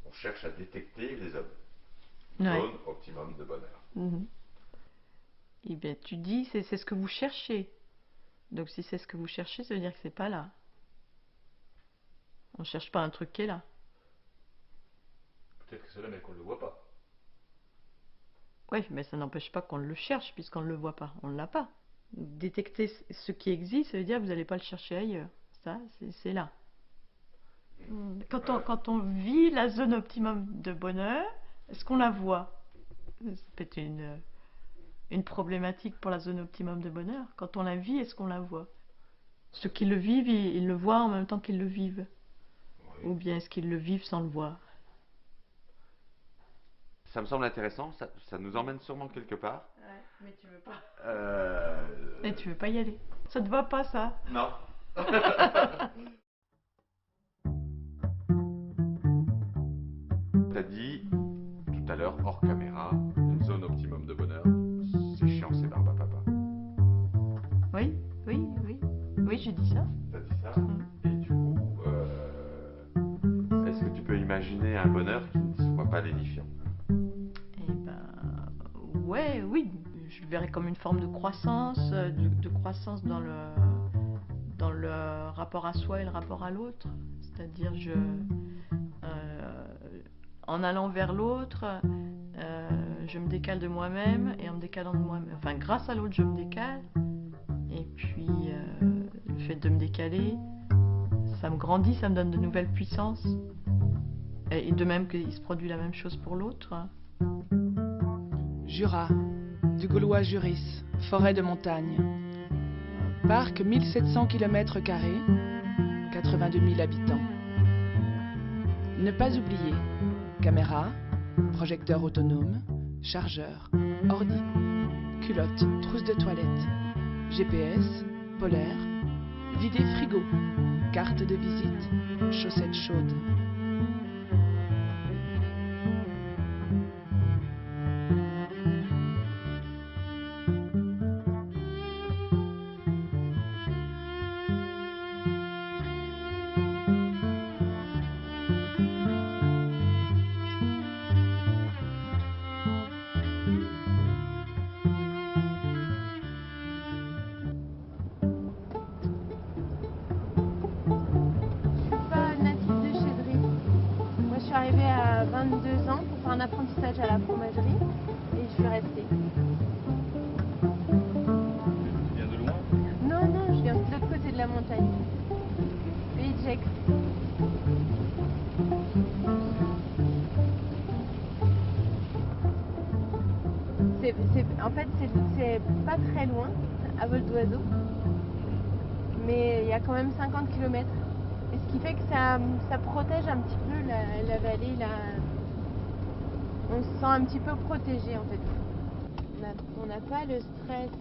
On cherche à détecter les hommes. Ouais. Zone optimum de bonheur. Mhm. Eh bien, tu dis, c'est ce que vous cherchez. Donc si c'est ce que vous cherchez, ça veut dire que c'est pas là. On cherche pas un truc qui est là. Peut-être que c'est là, mais qu'on ne le voit pas. Oui, mais ça n'empêche pas qu'on le cherche, puisqu'on ne le voit pas. On ne l'a pas. Détecter ce qui existe, ça veut dire que vous n'allez pas le chercher ailleurs. Ça, c'est là. Quand on vit la zone optimum de bonheur, est-ce qu'on la voit? C'est peut-être une problématique pour la zone optimum de bonheur. Quand on la vit, est-ce qu'on la voit? Ceux qui le vivent, ils le voient en même temps qu'ils le vivent. Oui. Ou bien est-ce qu'ils le vivent sans le voir? Ça me semble intéressant, ça nous emmène sûrement quelque part. Ouais, mais tu veux pas. Euh... Et tu veux pas y aller. Ça te va pas, ça? Non. T'as dit tout à l'heure, hors caméra, une zone optimum de bonheur, c'est chiant, c'est barbe à papa. Oui, oui, oui. Oui, j'ai dit ça. T'as dit ça, et du coup, est-ce que tu peux imaginer un bonheur qui ne soit pas lénifiant? Eh ben, ouais, oui. Je le verrais comme une forme de croissance, de croissance dans le rapport à soi et le rapport à l'autre. C'est-à-dire, en allant vers l'autre, je me décale de moi-même, et en me décalant de moi-même, enfin, grâce à l'autre, je me décale. Et puis, le fait de me décaler, ça me grandit, ça me donne de nouvelles puissances. Et de même qu'il se produit la même chose pour l'autre. Jura, du Gaulois Juris, forêt de montagne. Parc 1700 km², 82 000 habitants. Ne pas oublier, caméra, projecteur autonome, chargeur, ordi, culotte, trousse de toilette, GPS, polaire, vider frigo, carte de visite, chaussettes chaudes. Je suis arrivée à 22 ans pour faire un apprentissage à la fromagerie et je suis restée. Tu viens de loin? Non, non, je viens de l'autre côté de la montagne. Pays de Gex. En fait, c'est pas très loin, à vol d'oiseau. Mais il y a quand même 50 km. Et ce qui fait que ça protège un petit peu la vallée. On se sent un petit peu protégé en fait. On n'a pas le stress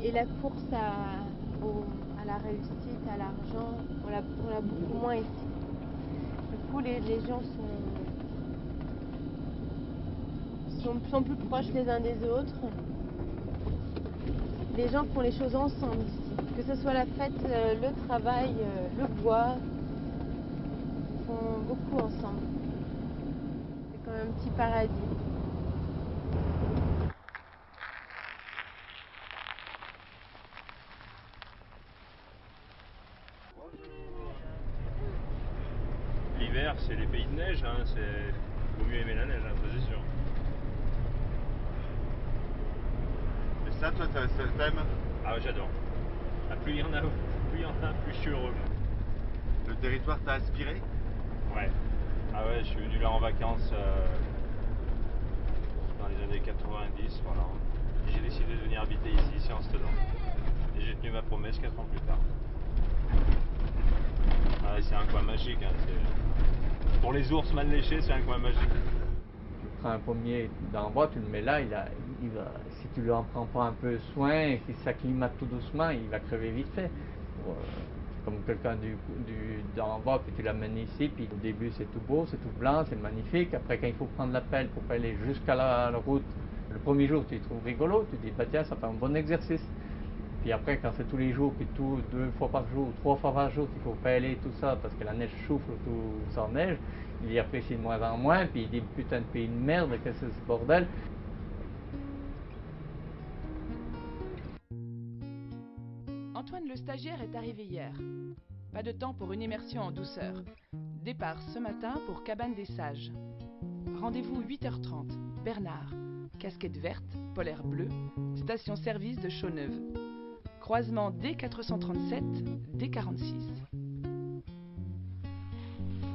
et la course à la réussite, à l'argent. On l'a beaucoup moins ici. Du coup, les gens sont plus proches les uns des autres. Les gens font les choses ensemble ici. Que ce soit la fête, le travail, le bois, ils font beaucoup ensemble. C'est comme un petit paradis. L'hiver, c'est les pays de neige, hein. Vaut mieux aimer la neige, hein, ça c'est sûr. Et ça, toi, t'aimes? Ah, j'adore. Ah, plus il y en a, plus je suis heureux. Le territoire t'a inspiré? Ouais. Ah ouais, je suis venu là en vacances dans les années 90, voilà. Et j'ai décidé de venir habiter ici, c'est en Sedan. Et j'ai tenu ma promesse 4 ans plus tard. Ah, c'est un coin magique, hein. Pour les ours mal léchés, c'est un coin magique. Tu prends un pommier d'en bas, tu le mets là, si tu ne en prends pas un peu soin et qu'il s'acclimate tout doucement, il va crever vite fait. Comme quelqu'un d'en bas, puis tu l'amènes ici, puis au début c'est tout beau, c'est tout blanc, c'est magnifique. Après, quand il faut prendre la pelle pour aller jusqu'à la route, le premier jour tu trouves rigolo, tu dis bah tiens, ça fait un bon exercice. Puis après, quand c'est tous les jours, puis 2 fois par jour, 3 fois par jour qu'il faut péler tout ça parce que la neige souffle tout sans neige, il y apprécie de moins en moins, puis il dit putain de pays de merde, qu'est-ce que c'est ce bordel. Antoine le stagiaire est arrivé hier. Pas de temps pour une immersion en douceur. Départ ce matin pour Cabane des Sages. Rendez-vous 8h30. Bernard. Casquette verte, polaire bleu, station-service de Chaux-Neuve. Croisement D437, D46.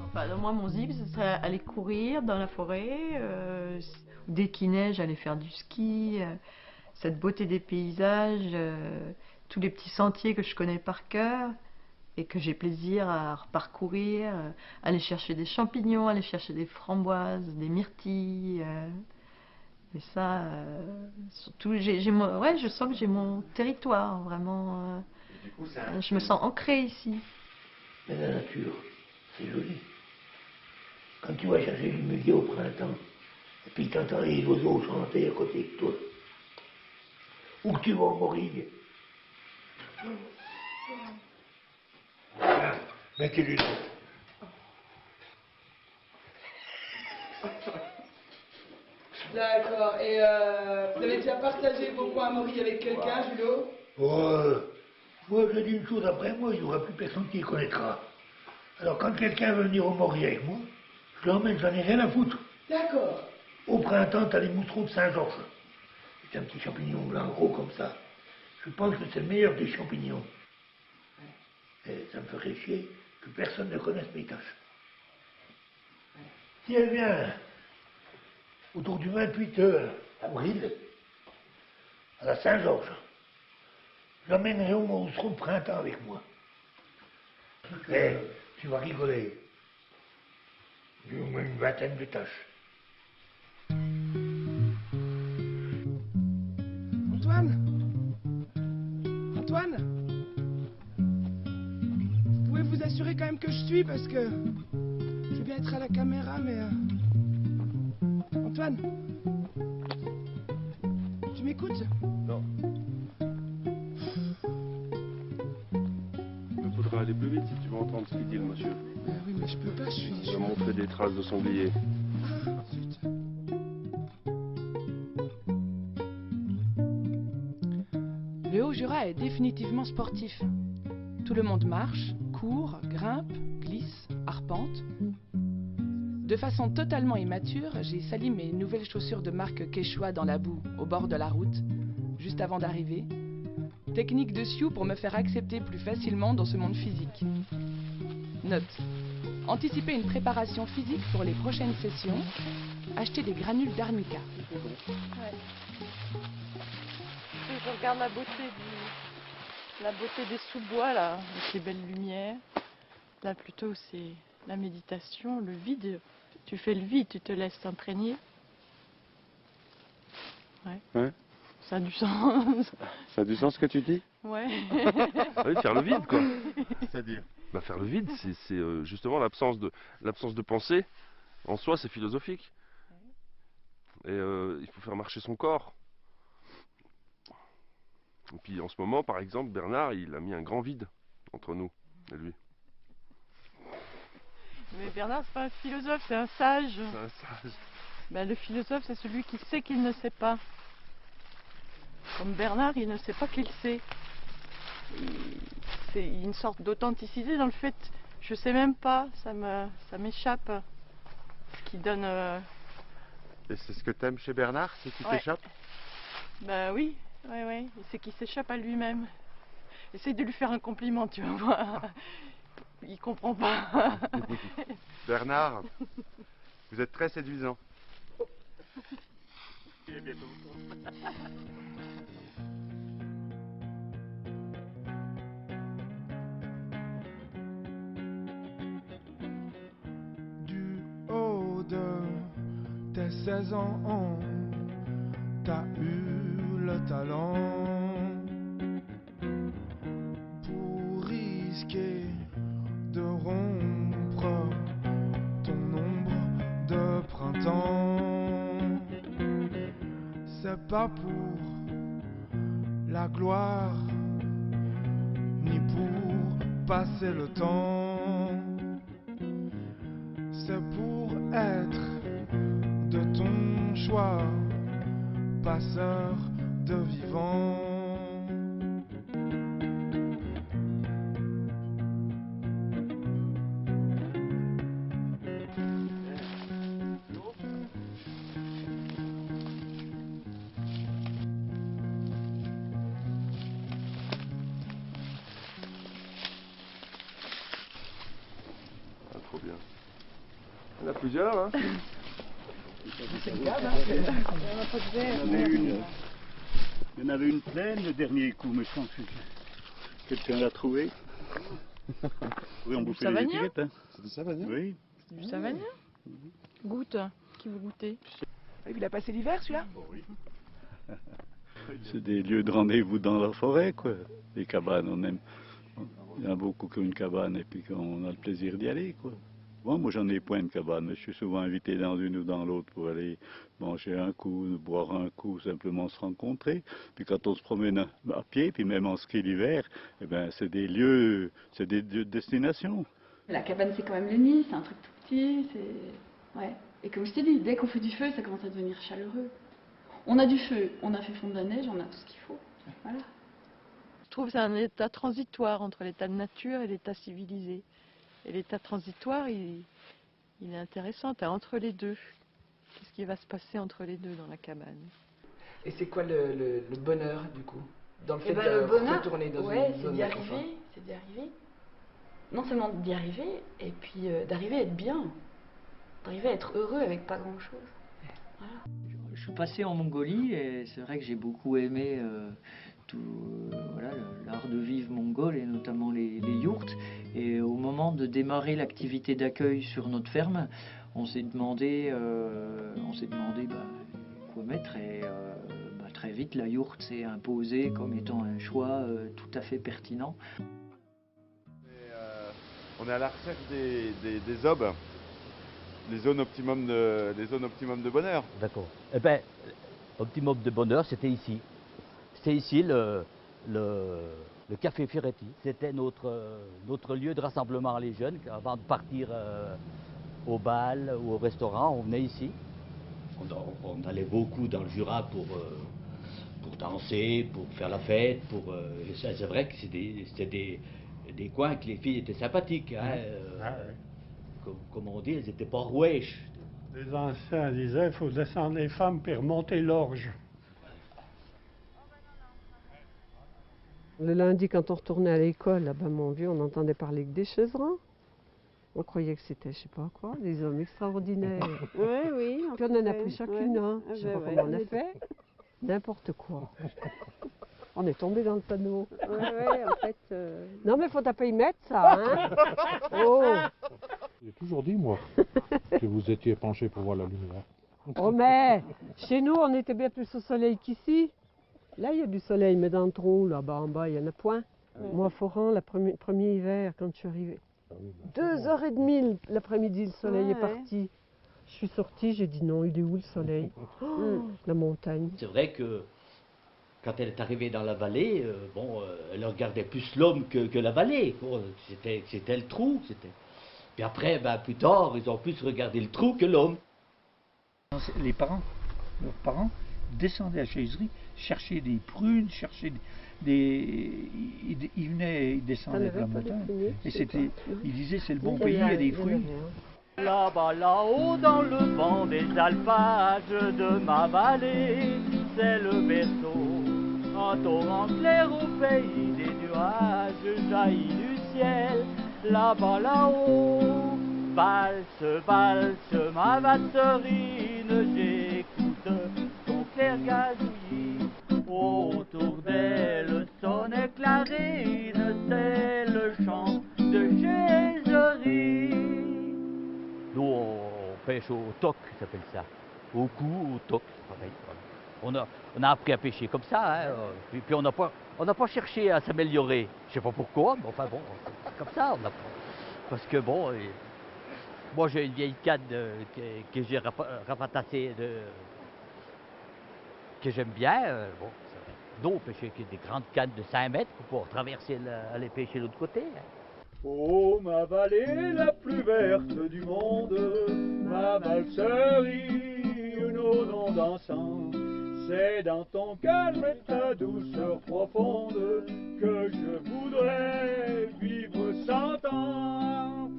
Enfin, moi, mon zip, ce serait aller courir dans la forêt. Dès qu'il neige, aller faire du ski. Cette beauté des paysages, tous les petits sentiers que je connais par cœur et que j'ai plaisir à parcourir. Aller chercher des champignons, aller chercher des framboises, des myrtilles. Et ça, surtout, je sens que j'ai mon territoire, vraiment. Du coup, Je me sens ancrée ici. Mais la nature, c'est joli. Quand tu vas chercher du muguet au printemps, et puis tu entends les oiseaux chanter à côté de toi, ou que tu vas au Morille. Mets tes lunettes. D'accord. Et vous avez déjà partagé vos coins à Morille avec quelqu'un, Julot? Moi, je dis une chose après moi, il n'y aura plus personne qui les connaîtra. Alors, quand quelqu'un veut venir au Morille avec moi, je l'emmène, j'en ai rien à foutre. D'accord. Au printemps, t'as les moutreaux de Saint-Georges. C'est un petit champignon blanc gros comme ça. Je pense que c'est le meilleur des champignons. Et ça me ferait chier que personne ne connaisse mes tâches. Si elle vient autour du 28 avril, à la Saint-Georges, j'emmènerai au moutreau de printemps avec moi. Et tu vas rigoler. J'ai au moins une vingtaine de tâches. Antoine, vous pouvez vous assurer quand même que je suis parce que je veux bien être à la caméra, mais Antoine, tu m'écoutes? Non. Il faudra aller plus vite si tu veux entendre ce qu'il dit le monsieur. Oui, mais je peux pas, je suis... Il va montrer des traces de sanglier. Zut. Le Haut-Jura est définitivement sportif. Tout le monde marche, court, grimpe, glisse, arpente. De façon totalement immature, j'ai sali mes nouvelles chaussures de marque Quechua dans la boue, au bord de la route, juste avant d'arriver. Technique de Sioux pour me faire accepter plus facilement dans ce monde physique. Note. Anticiper une préparation physique pour les prochaines sessions. Acheter des granules d'arnica. Ouais. Je regarde la beauté des sous-bois là, avec les belles lumières. Là plutôt c'est la méditation, le vide. Tu fais le vide, tu te laisses imprégner. Ouais. Ça a du sens. Ça a du sens ce que tu dis? Ouais. Ah oui, faire le vide quoi. C'est-à-dire? Bah, faire le vide, c'est justement l'absence de pensée. En soi, c'est philosophique. Et il faut faire marcher son corps. Et puis en ce moment, par exemple, Bernard, il a mis un grand vide entre nous et lui. Mais Bernard, c'est pas un philosophe, c'est un sage. C'est un sage. Ben, le philosophe, c'est celui qui sait qu'il ne sait pas. Comme Bernard, il ne sait pas qu'il sait. C'est une sorte d'authenticité dans le fait, je sais même pas, ça m'échappe. Ce qui donne... Et c'est ce que t'aimes chez Bernard, c'est qu'il Ouais. t'échappe? Ben oui, ouais. C'est qu'il s'échappe à lui-même. Essaye de lui faire un compliment, tu vas voir. Il comprend pas. Bernard, vous êtes très séduisant. Du haut de tes 16 ans, t'as eu le talent pour risquer de rompre ton ombre de printemps. C'est pas pour la gloire passer le temps, c'est pour être de ton choix, passeur de vivant. Trop bien. Il y en a plusieurs, hein. C'est le cas, hein. Il y en avait une pleine le dernier coup, mais je pense que quelqu'un l'a trouvé. Oui, on bouffait les étiquettes. Hein. C'est du savagnin? Oui. C'est du savagnin. Goûte. Qui veut goûter? Il a passé l'hiver celui-là? Oui. C'est des lieux de rendez-vous dans la forêt, quoi. Les cabanes, on aime. Il y en a beaucoup qui ont une cabane et puis qu'on a le plaisir d'y aller, quoi. Bon, moi, j'en ai point de cabane, mais je suis souvent invité dans une ou dans l'autre pour aller manger un coup, boire un coup, simplement se rencontrer. Puis quand on se promène à pied, puis même en ski l'hiver, eh ben, c'est des lieux de destination. La cabane, c'est quand même le nid, c'est un truc tout petit, c'est... Ouais. Et comme je t'ai dit, dès qu'on fait du feu, ça commence à devenir chaleureux. On a du feu, on a fait fondre la neige, on a tout ce qu'il faut. Voilà. Je trouve que c'est un état transitoire entre l'état de nature et l'état civilisé. Et l'état transitoire, il est intéressant, t'es entre les deux. Qu'est-ce qui va se passer entre les deux dans la cabane? Et c'est quoi le bonheur du coup? Dans le fait de le bonheur, retourner dans ouais, une zone d'y d'inconfort. arriver, c'est d'y arriver. Non seulement d'y arriver, et puis d'arriver à être bien. D'arriver à être heureux avec pas grand-chose. Voilà. Je suis passé en Mongolie et c'est vrai que j'ai beaucoup aimé voilà, l'art de vivre mongol et notamment les yourtes. Et au moment de démarrer l'activité d'accueil sur notre ferme, on s'est demandé quoi mettre et très vite la yourte s'est imposée comme étant un choix tout à fait pertinent. On est à la recherche des ZOB, les zones optimum de bonheur. D'accord. Eh bien, optimum de bonheur, c'était ici. C'était ici le Café Ferretti. C'était notre lieu de rassemblement les jeunes. Avant de partir au bal ou au restaurant, on venait ici. On allait beaucoup dans le Jura pour danser, pour faire la fête. C'est vrai que c'était des coins que les filles étaient sympathiques. Hein, comme on dit, elles n'étaient pas rouèches. Les anciens disaient qu'il faut descendre les femmes puis remonter l'orge. Le lundi, quand on retournait à l'école, là-bas, mon vieux, on entendait parler que des chèvrons. On croyait que c'était, je sais pas quoi, des hommes extraordinaires. Oui, oui. Puis on en a pris chacune un. Je sais pas comment on a fait. N'importe quoi. On est tombé dans le panneau. Ouais, en fait. Non, mais faut pas y mettre ça, hein. Oh. J'ai toujours dit, moi, que vous étiez penché pour voir la lumière. Oh, mais chez nous, on était bien plus au soleil qu'ici. Là, il y a du soleil, mais dans le trou, là-bas en bas, il n'y en a point. Moi, à Foran, le premier hiver, quand je suis arrivée, 2h30 l'après-midi, le soleil est parti. Je suis sortie, j'ai dit non, il est où le soleil? La montagne. C'est vrai que quand elle est arrivée dans la vallée, elle regardait plus l'homme que la vallée. Bon, c'était le trou. Puis après, plus tard, ils ont plus regardé le trou que l'homme. Les parents, leurs parents, descendaient à Chaiserie, cherchaient des prunes, cherchaient ils descendaient de la montagne. Et ils disaient c'est le bon pays, il y a des fruits. Là-bas, là-haut, dans le vent des alpages de ma vallée, c'est le berceau. Un torrent clair au pays des nuages jaillit du ciel. Là-bas, là-haut, valse, valse, ma valserine, j'écoute ton clair gazouillis. Autour d'elle sonne clarine, c'est le chant de Chaiserie. Nous, on pêche au toc, ça s'appelle ça. Au cou, au toc, c'est pareil. On a appris à pêcher comme ça, hein. Puis on n'a pas cherché à s'améliorer. Je ne sais pas pourquoi, mais enfin bon, c'est comme ça, on apprend. Parce que bon, moi j'ai une vieille canne que j'ai rafatassée, que j'aime bien. Nous, on pêchait avec des grandes cannes de 5 mètres pour pouvoir traverser, aller pêcher de l'autre côté. Hein. Oh, ma vallée la plus verte du monde, ma valserie, une onde dansant. C'est dans ton calme et ta douceur profonde que je voudrais vivre 100 ans.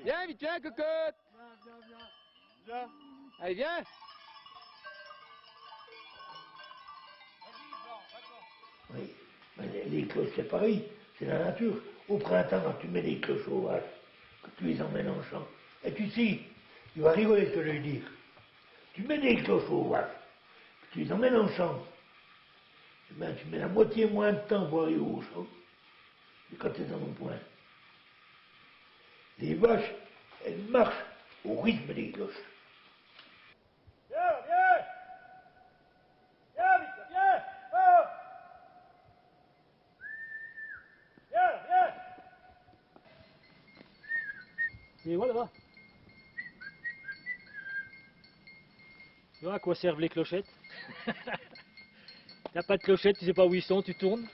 Viens, vite, viens, cocotte. Viens. Allez, viens. Oui, mais les cloches, c'est pareil, c'est la nature. Au printemps, quand tu mets des cloches au vaches, que tu les emmènes en champ, et tu sais, tu vas rigoler ce que je vais dire. Tu mets des cloches au vaches, que tu les emmènes en champ, et ben, tu mets la moitié moins de temps pour arriver au champ que quand tu es dans mon point. Les vaches, elles marchent au rythme des cloches. Viens, viens. Viens, vite, viens. Oh. Viens, viens. Et voilà. Tu vois à quoi servent les clochettes? T'as pas de clochettes, tu sais pas où ils sont, tu tournes.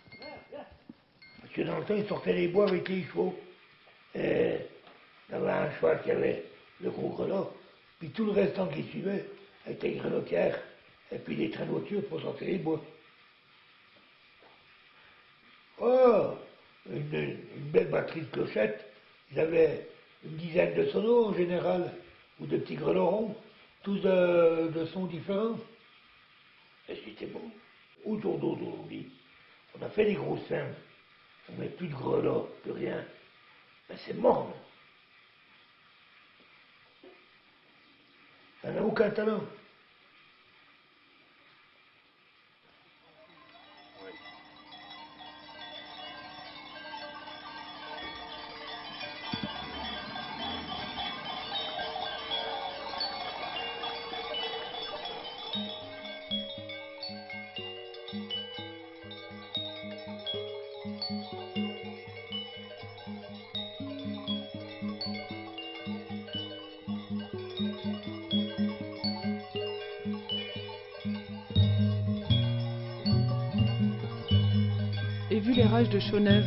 Parce que dans le temps, ils sortaient les bois avec les chevaux. Il y avait un cheval qui avait le gros grelot, puis tout le restant qui suivait était grelotière, et puis des traîneaux pour sortir les bois. Oh, une belle batterie de clochettes, ils avaient une dizaine de sonos en général, ou de petits grelots ronds, tous de sons différents. Et c'était bon. Autour d'aujourd'hui, on a fait des grosses scènes, on met plus de grelots, plus rien. Ben c'est mort. Ça n'a aucun talent. Et vu les roches de Chaux-Neuve,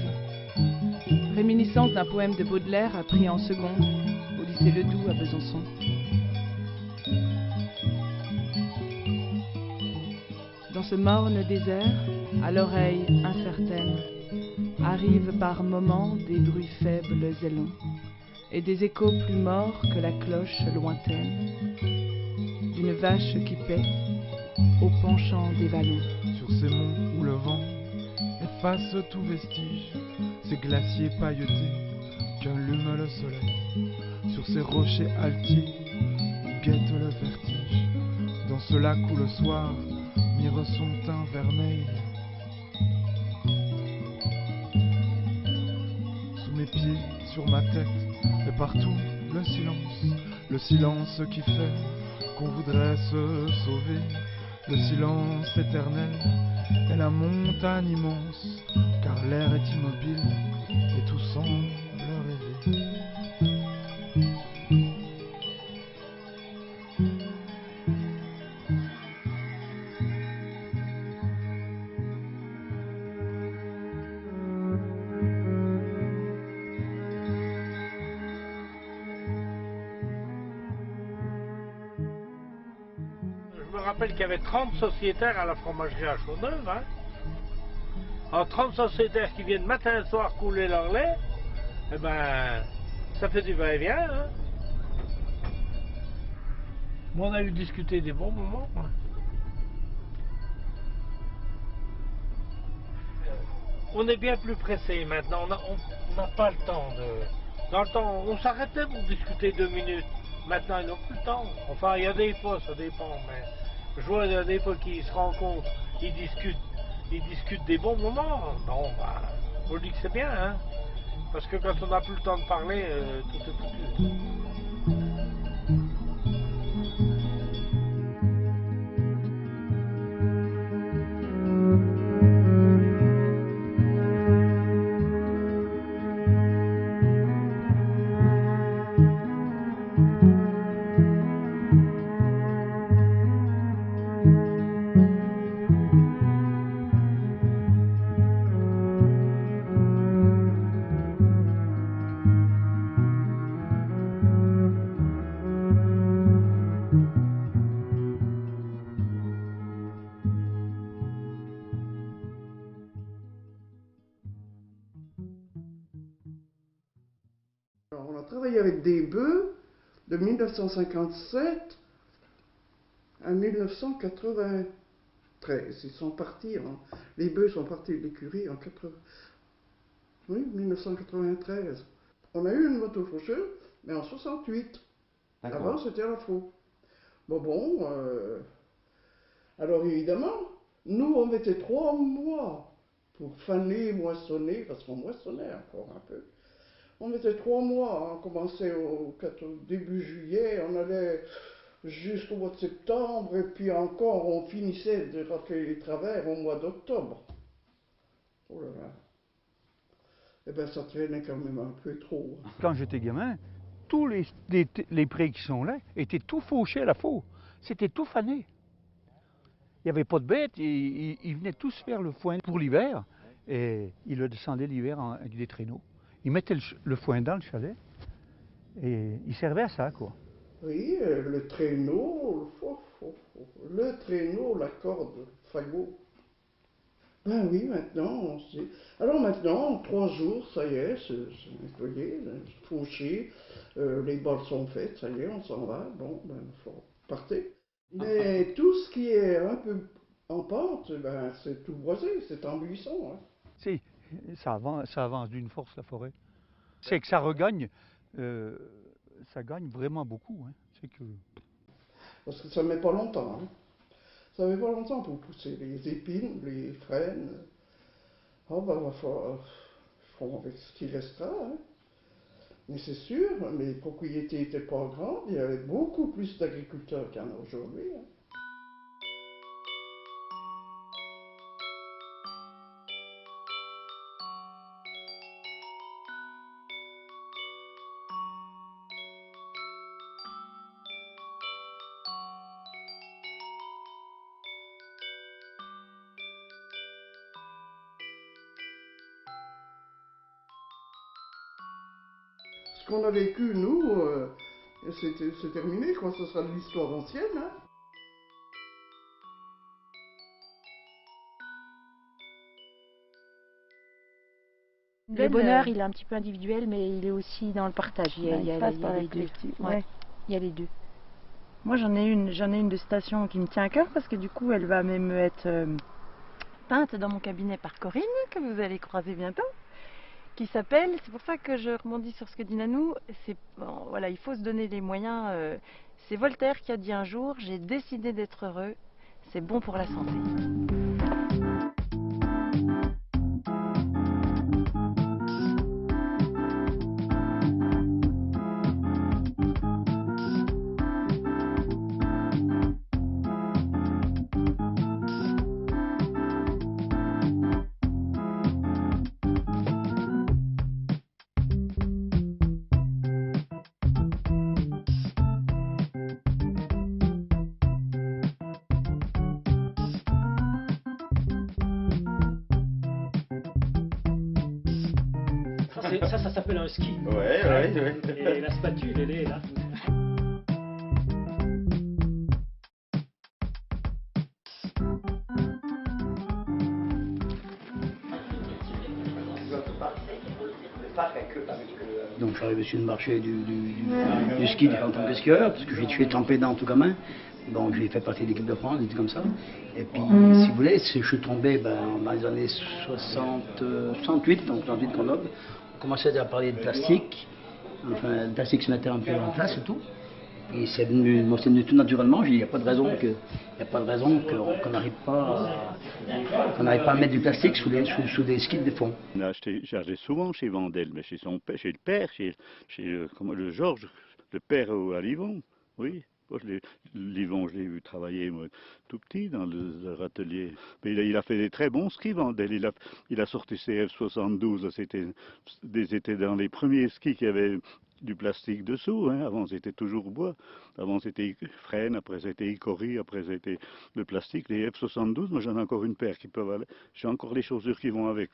réminiscence d'un poème de Baudelaire appris en seconde au lycée Ledoux à Besançon. Dans ce morne désert, à l'oreille incertaine, arrivent par moments des bruits faibles et longs, et des échos plus morts que la cloche lointaine d'une vache qui paie au penchant des vallons. Sur ces monts où le vent efface tout vestige, ces glaciers pailletés qu'allume le soleil, sur ces rochers altiers où guette le vertige, dans ce lac où le soir mire son teint vermeil. Sous mes pieds, sur ma tête, et partout le silence qui fait qu'on voudrait se sauver, le silence éternel est la montagne immense, car l'air est immobile et tout semble rêver. Je me rappelle qu'il y avait 30 sociétaires à la fromagerie à Chaux-Neuve. Hein. Alors 30 sociétaires qui viennent matin et soir couler leur lait, eh ben, ça fait du va-et-vient. Hein. Moi, on a eu discuté des bons moments. Hein. On est bien plus pressé maintenant, on n'a pas le temps de... Dans le temps, on s'arrêtait pour discuter 2 minutes. Maintenant, ils n'ont plus le temps. Enfin, il y a des fois, ça dépend, mais je vois il y a des fois qu'ils se rencontrent, ils discutent des bons moments. Bon, bah, je dis que c'est bien, hein. Parce que quand on n'a plus le temps de parler, tout est foutu. travaillé avec des bœufs de 1957 à 1993. Ils sont partis, les bœufs sont partis de l'écurie en 1993. On a eu une moto-faucheuse, mais en 68. Avant, c'était la faux. Alors évidemment, nous, on mettait 3 mois pour faner, moissonner, parce qu'on moissonnait encore un peu. On mettait 3 mois, on commençait au début juillet, on allait jusqu'au mois de septembre, et puis encore, on finissait de racler les travers au mois d'octobre. Oh là là. Eh bien, ça traînait quand même un peu trop. Quand j'étais gamin, tous les prés qui sont là étaient tout fauchés à la faux. C'était tout fané. Il n'y avait pas de bêtes, ils venaient tous faire le foin pour l'hiver, et ils le descendaient l'hiver avec des traîneaux. Ils mettaient le foin dans le chalet, et ils servaient à ça, quoi. Oui, le traîneau, la corde, fagot. Ben oui, maintenant, on sait. Alors maintenant, en 3 jours, ça y est, c'est nettoyé, fauché, les balles sont faites, ça y est, on s'en va, bon, ben, faut partir. Mais tout ce qui est un peu en pente, ben, c'est tout boisé, c'est en buisson. Hein. Si, ça avance d'une force, la forêt. C'est que ça regagne, ça gagne vraiment beaucoup. Hein. C'est que... Parce que ça ne met pas longtemps. Hein. Ça ne met pas longtemps pour pousser les épines, les frênes. Oh ben, il faut avec ce qui restera. Hein. Mais c'est sûr, les propriétés n'étaient pas grandes, il y avait beaucoup plus d'agriculteurs qu'il y en a aujourd'hui. Hein. Ce qu'on a vécu, nous, c'est terminé, quoi. Ce sera de l'histoire ancienne. Hein. Le bonheur, il est un petit peu individuel, mais il est aussi dans le partage. Il y a les deux. Ouais, il y a les deux. Moi, j'en ai une de citation qui me tient à cœur, parce que du coup, elle va même être peinte dans mon cabinet par Corinne, que vous allez croiser bientôt. Qui s'appelle, c'est pour ça que je rebondis sur ce que dit Nanou, voilà, il faut se donner les moyens. C'est Voltaire qui a dit un jour, j'ai décidé d'être heureux, c'est bon pour la santé. Ça s'appelle un ski. Ouais. Et la spatule, elle est là. Donc je suis arrivé sur le marché du ski en tant que skieur, parce que je suis trempé dans tout gamin. Donc j'ai fait partie de l'équipe de France, des trucs comme ça. Et puis, si vous voulez, je suis tombé dans les années 68, donc 68 Grenoble. On commençait à parler de plastique. Enfin, le plastique se mettait un peu en place et tout. Et c'est venu tout naturellement. J'ai dit, il n'y a pas de raison qu'on n'arrive pas à mettre du plastique sous des skis de fond. J'allais souvent chez Vandel, mais chez le père, chez le Georges, le père à Livon, oui. Livon, je l'ai vu travailler moi, tout petit dans leur atelier. Mais il a fait des très bons skis, Vandel. Il a sorti ses F72. C'était dans les premiers skis qui avaient du plastique dessous. Hein. Avant, c'était toujours bois. Avant, c'était frêne. Après, c'était icori. Après, c'était le plastique. Les F72, moi, j'en ai encore une paire qui peuvent aller. J'ai encore les chaussures qui vont avec.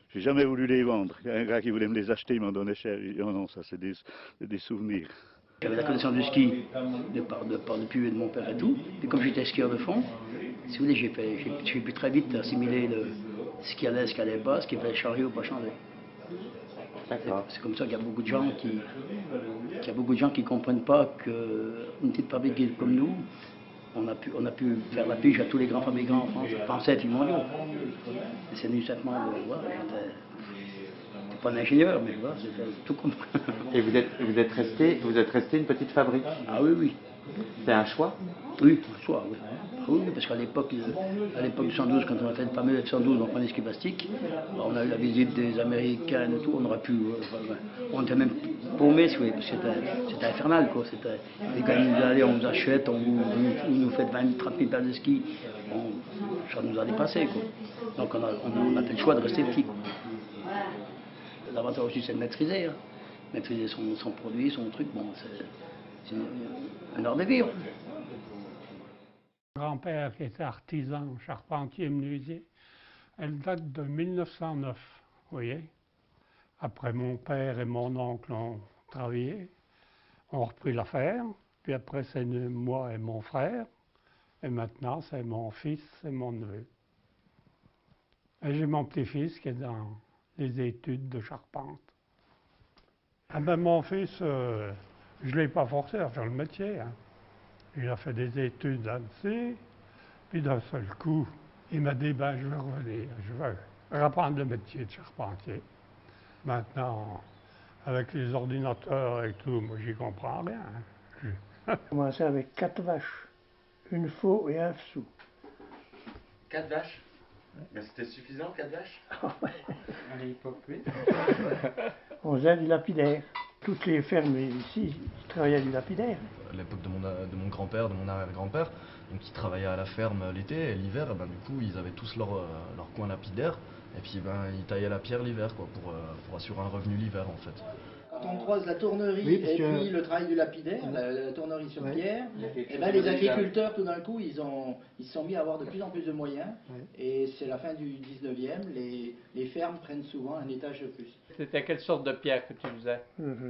J'ai jamais voulu les vendre. Un gars qui voulait me les acheter, il m'en donnait cher. Oh non, ça, c'est des souvenirs. J'avais la connaissance du ski de par depuis de mon père et tout. Et comme j'étais skieur de fond, si vous voulez, j'ai pu très vite assimiler ce qui allait pas, ce qui fallait changer ou pas changer. C'est comme ça qu'il y a beaucoup de gens qui comprennent pas qu'une petite fabrique comme nous, on a pu faire la pige à tous les grands fabricants en France, français et puis mondiaux. Et c'est venu simplement de voir. J'étais pas un ingénieur, mais voilà, c'était tout compris. Et vous êtes resté une petite fabrique? Ah oui, oui. C'est un choix? Oui, un choix, oui. Oui, parce qu'à l'époque du 112, quand on a fait le fameux 112, on prenait ski plastique, on a eu la visite des Américains et tout, on aurait pu... on était même paumés, oui, parce que c'était infernal, quoi. Et quand ils nous allaient, on nous achète, on nous fait 20 30 000 paires de ski, ça nous a dépassé, quoi. Donc on a fait le choix de rester petit. L'avantage aussi, c'est de maîtriser, hein. Maîtriser son produit, son truc, bon, c'est un art de vivre. Mon grand-père qui était artisan, charpentier, menuisier, elle date de 1909, vous voyez. Après, mon père et mon oncle ont travaillé, ont repris l'affaire, puis après c'est moi et mon frère, et maintenant c'est mon fils et mon neveu. Et j'ai mon petit-fils qui est dans les études de charpente. Ah ben mon fils, je ne l'ai pas forcé à faire le métier, hein. Il a fait des études à Annecy, puis d'un seul coup, il m'a dit, ben, je vais revenir, je vais reprendre le métier de charpentier. Maintenant, avec les ordinateurs et tout, moi, j'y comprends rien. J'ai commencé avec 4 vaches, une faux et un sou. 4 vaches? Mais c'était suffisant, 4 vaches? À l'époque, oui. On faisait du lapidaire. Toutes les fermes ici, ils travaillaient du lapidaire. À l'époque de mon grand-père, de mon arrière-grand-père, donc ils travaillaient à la ferme l'été et l'hiver, ben, du coup ils avaient tous leur coin lapidaire et puis ben, ils taillaient la pierre l'hiver quoi, pour assurer un revenu l'hiver en fait. Quand on croise la tournerie Oui, et puis le travail du lapidaire, la tournerie sur pierre, et ben les agriculteurs tout d'un coup ils se sont mis à avoir de plus en plus de moyens et c'est la fin du 19e, les fermes prennent souvent un étage de plus. C'était quelle sorte de pierre que tu faisais?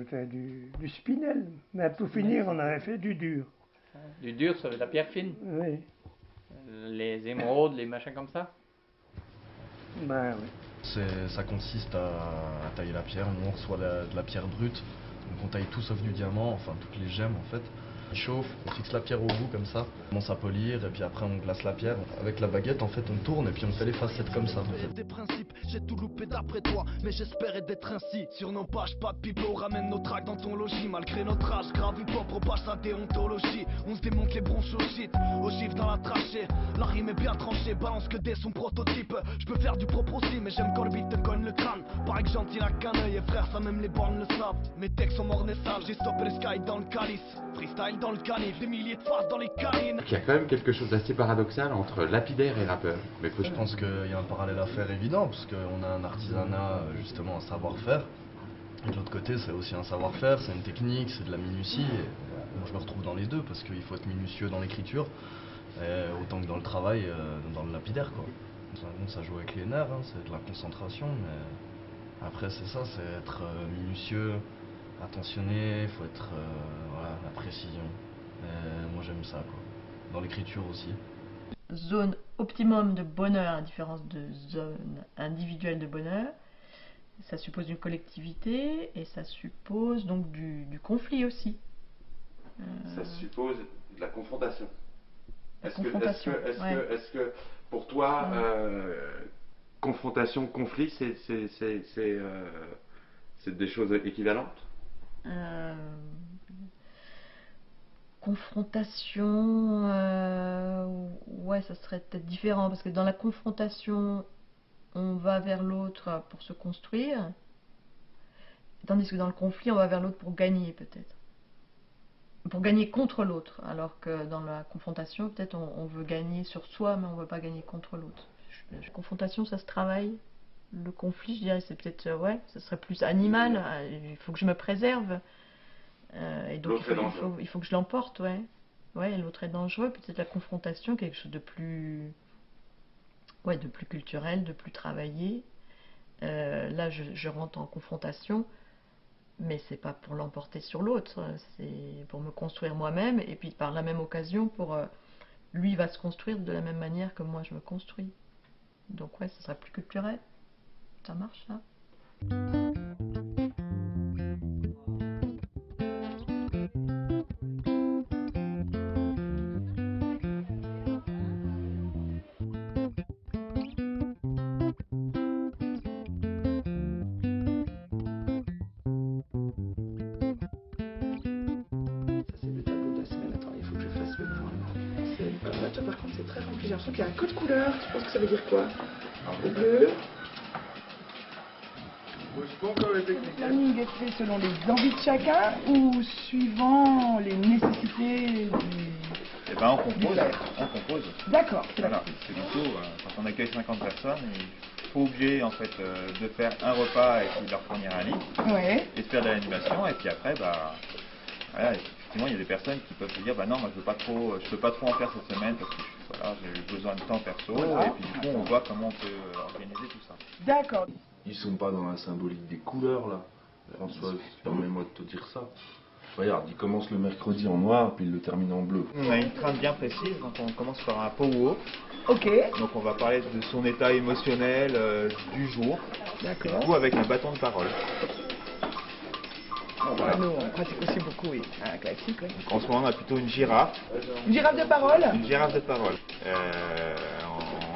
C'était du spinel, mais pour finir on avait fait du dur. Du dur, ça veut dire la pierre fine? Oui. Les émeraudes, les machins comme ça? Ben oui. Ça consiste à tailler la pierre, nous on reçoit de la pierre brute, donc on taille tout sauf du diamant, enfin toutes les gemmes en fait. On chauffe, on fixe la pierre au bout comme ça, on commence à polir et puis après on glace la pierre. Avec la baguette en fait on tourne et puis on fait les facettes comme ça. En fait. Des principes, j'ai tout loupé d'après toi, mais j'espérais d'être ainsi. Sur nos pages, pas de pipeau, ramène nos tracks dans ton logis. Malgré notre âge, grave une propre page sa déontologie. On se démonte les bronches au shit, au chiffre dans la trachée. La rime est bien tranchée, balance que des sons prototypes. Je peux faire du propre aussi, mais j'aime quand le beat te cogne le crâne. Pareil que gentil la caneuil, et frère, ça même les bornes le savent. Mes textes sont morts et sales, j'ai stoppé le sky dans le calice. Freestyle dans le canif, des milliers de faces dans les canines. Il y a quand même quelque chose d'assez paradoxal entre lapidaire et rappeur. Mais je pense qu'il y a un parallèle à faire évident, parce qu'on a un artisanat, justement un savoir-faire. Et de l'autre côté, c'est aussi un savoir-faire, c'est une technique, c'est de la minutie. Et moi je me retrouve dans les deux, parce qu'il faut être minutieux dans l'écriture, autant que dans le travail, dans le lapidaire. Quoi. Ça joue avec les nerfs, hein, c'est de la concentration, mais après c'est ça, c'est être minutieux, attentionné, il faut être voilà, la précision. Et moi j'aime ça, quoi. Dans l'écriture aussi. Zone optimum de bonheur à différence de zone individuelle de bonheur. Ça suppose une collectivité et ça suppose donc du conflit aussi. Ça suppose de la confrontation. Est-ce que pour toi, confrontation, conflit, c'est des choses équivalentes? Confrontation, ouais, ça serait peut-être différent parce que dans la confrontation, on va vers l'autre pour se construire, tandis que dans le conflit, on va vers l'autre pour gagner peut-être. Pour gagner contre l'autre, alors que dans la confrontation, peut-être on veut gagner sur soi, mais on ne veut pas gagner contre l'autre. La confrontation, ça se travaille. Le conflit, je dirais, c'est peut-être, ouais, ça serait plus animal. Il faut que je me préserve. Et donc il faut que je l'emporte, ouais. Ouais, l'autre est dangereux. Peut-être la confrontation, quelque chose de plus, ouais, de plus culturel, de plus travaillé. Là, je rentre en confrontation. Mais c'est pas pour l'emporter sur l'autre, c'est pour me construire moi-même et puis par la même occasion lui va se construire de la même manière que moi je me construis. Donc ouais, ce sera plus culturel. Ça marche ça? très rempli. J'ai l'impression qu'il y a un code couleur. Tu penses que ça veut dire quoi? Le bleu. Le planning est fait selon les envies de chacun ou suivant les nécessités du... Eh ben on compose. D'accord. Voilà, c'est plutôt, quand on accueille 50 personnes, il faut obligé en fait de faire un repas et puis de leur fournir un lit. Ouais. Et de faire de l'animation et puis après voilà, effectivement il y a des personnes qui peuvent se dire non moi je peux pas trop en faire cette semaine parce que voilà, j'ai besoin de temps perso et puis du coup on voit comment on peut organiser tout ça. D'accord. Ils sont pas dans la symbolique des couleurs là. François, permets-moi de te dire ça. Regarde, il commence le mercredi en noir, puis il le termine en bleu. On a une trame bien précise, donc on commence par un powwow. Ok. Donc on va parler de son état émotionnel du jour. D'accord. Du coup avec un bâton de parole. Voilà. Nous, on pratique aussi beaucoup, oui. Un classique, oui. Donc, en ce moment, on a plutôt une girafe. Une girafe de parole? Une girafe de parole.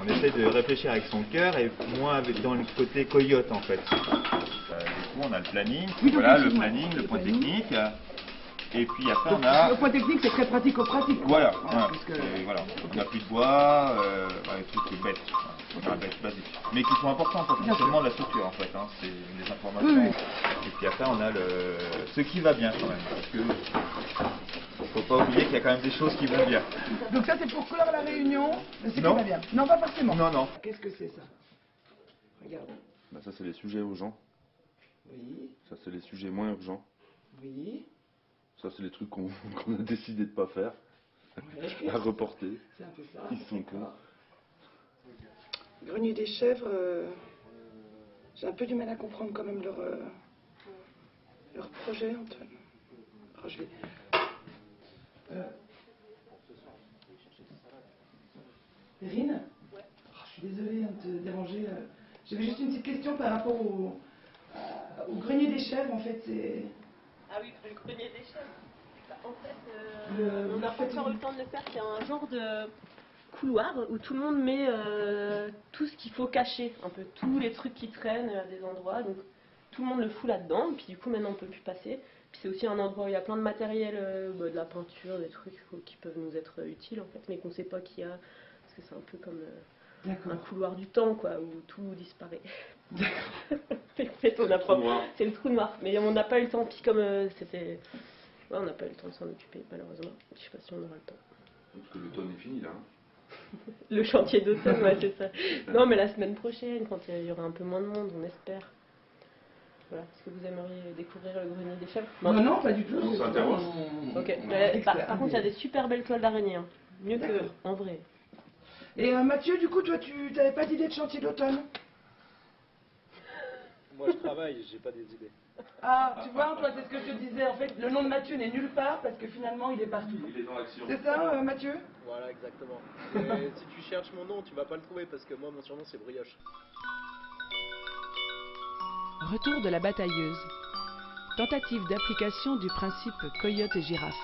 On essaie de réfléchir avec son cœur et moins dans le côté coyote, en fait. Du coup, on a le planning. Oui, voilà, le planning, le point technique. Et puis après, on a... Le point technique, c'est très pratico-pratique. Voilà. Que... voilà. On n'a plus de bois, des trucs bêtes. Basique. Mais qui sont importants pour le fonctionnement de la structure en fait, c'est des informations. Oui. Et puis après on a ce qui va bien quand même, parce que faut pas oublier qu'il y a quand même des choses qui vont bien. Donc ça c'est pour clore la réunion, ce qui Non. va bien. Non, pas forcément. Non. Qu'est-ce que c'est ça? Regarde. Bah, ça c'est les sujets urgents. Oui. Ça c'est les sujets moins urgents. Oui. Ça c'est les trucs qu'on a décidé de pas faire. Ouais. À reporter. C'est un peu ça. Ils sont cons. Grenier des chèvres, j'ai un peu du mal à comprendre quand même leur projet, Antoine. Alors, je vais... Perrine? Ouais. Je suis désolée de te déranger. J'avais juste une petite question par rapport au grenier des chèvres, en fait, c'est... Ah oui, le grenier des chèvres. En fait, on n'a pas encore eu le temps de le faire, c'est un genre de... couloir où tout le monde met tout ce qu'il faut cacher, un peu tous les trucs qui traînent à des endroits, donc tout le monde le fout là-dedans, puis du coup maintenant on peut plus passer. Puis c'est aussi un endroit où il y a plein de matériel, de la peinture, des trucs qui peuvent nous être utiles en fait, mais qu'on sait pas qu'il y a, parce que c'est un peu comme un couloir du temps quoi, où tout disparaît. En fait, c'est le trou noir, mais on n'a pas eu le temps, puis comme c'était... Ouais, on n'a pas eu le temps de s'en occuper malheureusement, je sais pas si on aura le temps. Parce que l'automne est fini là. Le chantier d'automne, ouais, c'est ça. Non, mais la semaine prochaine, quand il y aura un peu moins de monde, on espère. Voilà. Est-ce que vous aimeriez découvrir le grenier des chèvres? Non, pas du tout. On s'interroge. Ok. Par contre, il y a des super belles toiles d'araignée. Hein. Mieux qu'en vrai. Et Mathieu, du coup, toi, tu n'avais pas d'idée de chantier d'automne? Moi, je travaille, j'ai pas des idées. Ah, tu vois, Antoine, c'est ce que je te disais. En fait, le nom de Mathieu n'est nulle part parce que finalement, il est partout. Il est dans l'action. C'est ça, Mathieu? Voilà, exactement. Et si tu cherches mon nom, tu vas pas le trouver parce que moi, mon surnom, c'est Brioche. Retour de la batailleuse. Tentative d'application du principe coyote et girafe.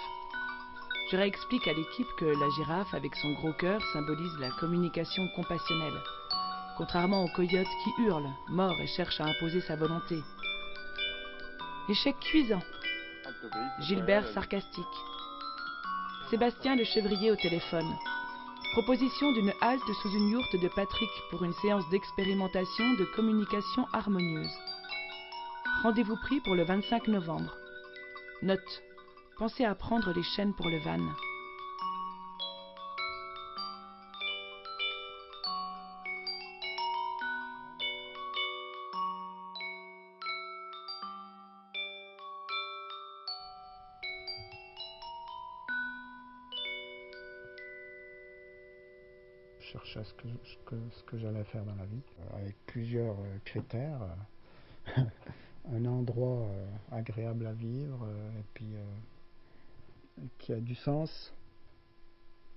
Je réexplique à l'équipe que la girafe, avec son gros cœur, symbolise la communication compassionnelle. Contrairement au coyote qui hurle, mord et cherche à imposer sa volonté. Échec cuisant. Gilbert sarcastique. Sébastien le chevrier au téléphone. Proposition d'une halte sous une yourte de Patrick pour une séance d'expérimentation de communication harmonieuse. Rendez-vous pris pour le 25 novembre. Note. Pensez à prendre les chaînes pour le van. Je cherchais ce que j'allais faire dans la vie, avec plusieurs critères. Un endroit agréable à vivre, et puis qui a du sens,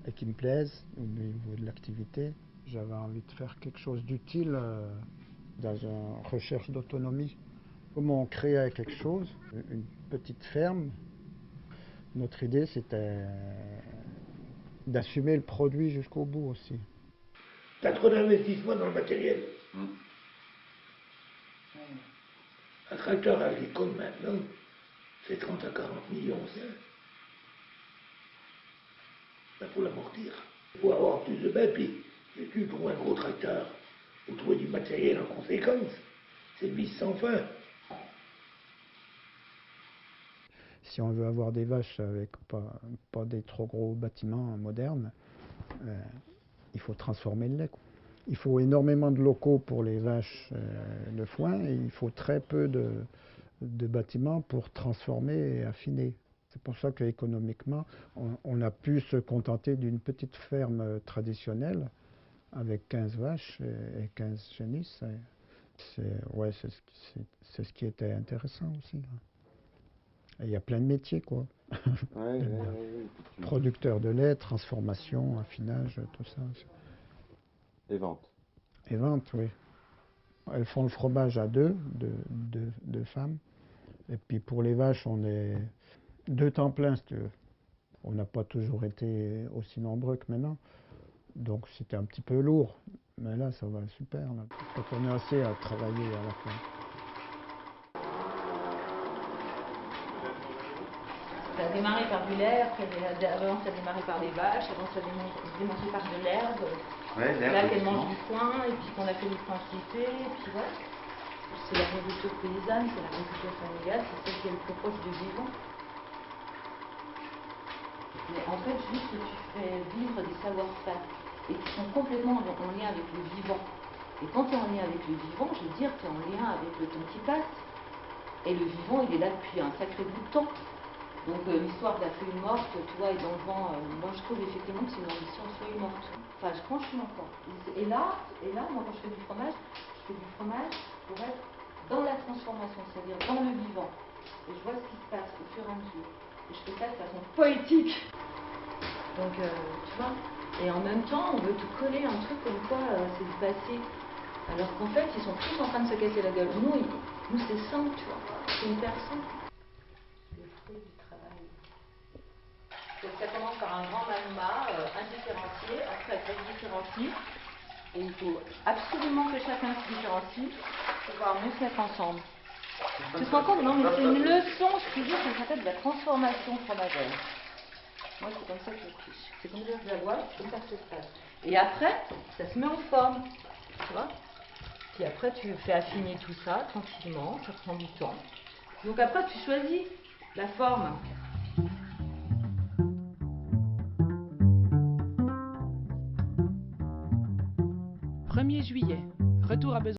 et qui me plaise au niveau de l'activité. J'avais envie de faire quelque chose d'utile dans une recherche d'autonomie. Comment on créait quelque chose, une petite ferme. Notre idée, c'était d'assumer le produit jusqu'au bout aussi. T'as trop d'investissement dans le matériel. Un tracteur agricole maintenant, c'est 30 à 40 millions, ça. Là, pour l'amortir. Pour avoir plus de bêtes, puis tu trouves un gros tracteur, vous trouvez du matériel en conséquence. C'est le vice sans fin. Si on veut avoir des vaches avec pas des trop gros bâtiments modernes, il faut transformer le lait, quoi. Il faut énormément de locaux pour les vaches, le foin, et il faut très peu de bâtiments pour transformer et affiner. C'est pour ça qu'économiquement, on a pu se contenter d'une petite ferme traditionnelle avec 15 vaches et 15 génisses. C'est ce qui était intéressant aussi. Et il y a plein de métiers, quoi. Producteur de lait, transformation, affinage, tout ça. Et vente. Et vente, oui. Elles font le fromage à deux femmes. Et puis pour les vaches, on est 2 temps plein, si tu veux. On n'a pas toujours été aussi nombreux que maintenant. Donc c'était un petit peu lourd. Mais là, ça va super. Là. Quand on est assez à travailler à la fin. Ça a démarré par du lait, après avant ça a démarré par des vaches, avant ça a démarré par de l'herbe. Ouais, l'herbe. Là qu'elle mange du foin, et puis qu'on a fait du foin cité, et puis voilà. C'est l'agriculture paysanne, c'est l'agriculture familiale, c'est celle qui est le plus proche du vivant. Mais en fait, juste tu fais vivre des savoir-faire, et qui sont complètement en lien avec le vivant. Et quand tu es en lien avec le vivant, je veux dire, tu es en lien avec le temps qui passe. Et le vivant, il est là depuis un sacré bout de temps. Donc l'histoire de la feuille morte, tu vois, et dans le vent, moi je trouve effectivement que c'est une ambition feuille morte. Enfin, franchement quoi. Et là, moi quand je fais du fromage pour être dans la transformation, c'est-à-dire dans le vivant. Et je vois ce qui se passe au fur et à mesure. Et je fais ça de façon poétique. Donc, tu vois, et en même temps, on veut tout coller, un truc comme quoi c'est du passé. Alors qu'en fait, ils sont tous en train de se casser la gueule. Nous c'est simple, tu vois, c'est hyper simple. Donc ça commence par un grand magma indifférencié, après ça se différencie, et il faut absolument que chacun se différencie pour pouvoir mieux se mettre ensemble. Tu te rends compte? Non mais c'est une leçon, je te dis, ça s'appelle de la transformation fromagère. Moi c'est comme ça que je fiche, c'est comme ça que je la vois, c'est comme ça que ça se passe. Et après, ça se met en forme, tu vois. Puis après tu fais affiner tout ça tranquillement, ça prend du temps. Donc après tu choisis la forme. 1er juillet, retour à Besançon.